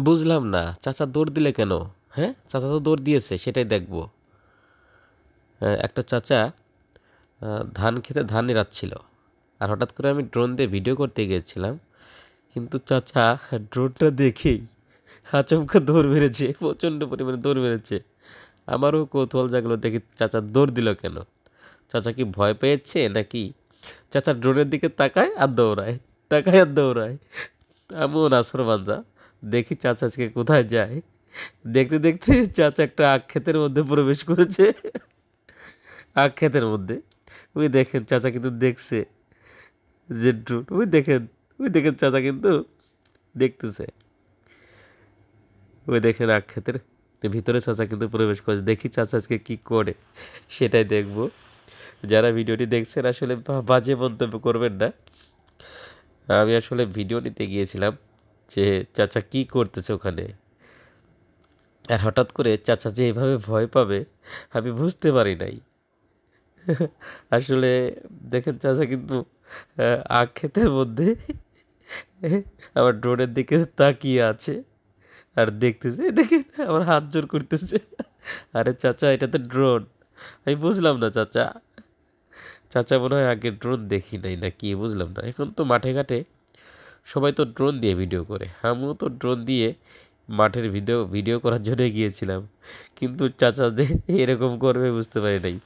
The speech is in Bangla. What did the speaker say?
বুঝলাম না, চাচা দৌড় দিলে কেন? হ্যাঁ, চাচা তো দৌড় দিয়েছে, সেটাই দেখবো। একটা চাচা ধান খেতে ধান নিড়াচ্ছিল, আর হঠাৎ করে আমি ড্রোন দিয়ে ভিডিও করতে গিয়েছিলাম, কিন্তু চাচা ড্রোনটা দেখেই আচমকা দৌড় মেরেছে, প্রচণ্ড পরিমাণে দৌড় মেরেছে। আমারও কৌতূহল জাগলো, দেখি চাচা দৌড় দিল কেন। চাচা কি ভয় পেয়েছে নাকি? চাচা ড্রোনের দিকে তাকায় আর দৌড়ায়, তাকায় আর দৌড়ায়। আমিও নাছোড়বান্দা, দেখি চাচা আজকে কোথায় যায়। দেখতে দেখতে চাচা একটা আখ ক্ষেতের মধ্যে প্রবেশ করেছে। আখ ক্ষেতের মধ্যে ওই দেখেন চাচা কিন্তু দেখছে যে ড্রোন, ওই দেখেন চাচা কিন্তু দেখতেছে। ওই দেখেন আখ ক্ষেতের ভিতরে চাচা কিন্তু প্রবেশ করেছে। দেখি চাচা আজকে কী করে, সেটাই দেখব। যারা ভিডিওটি দেখছেন আসলে বাজে মন্তব্য করবেন না। আমি আসলে ভিডিও নিতে গিয়েছিলাম যে চাচা কি করতেছে ওখানে, আর হঠাৎ করে চাচা যে এভাবে ভয় পাবে আমি বুঝতে পারি নাই। আসলে দেখেন চাচা কিন্তু আখ ক্ষেতের মধ্যে আমার ড্রোনের দিকে তাকিয়ে আছে আর দেখতেছে। এই দেখেন আমার হাত জোর করতেছে। আরে চাচা, এটা তো ড্রোন। আমি বুঝলাম না চাচা, চাচা মনে হয় আগে ড্রোন দেখি নাই না কি, বুঝলাম না। এখন তো মাঠে ঘাটে সবাই তো ড্রোন দিয়ে ভিডিও করে, আমিও তো ড্রোন দিয়ে মাঠের ভিডিও ভিডিও করার জন্য গিয়েছিলাম, কিন্তু চাচা যে এরকম করবে বুঝতে পারি নাই।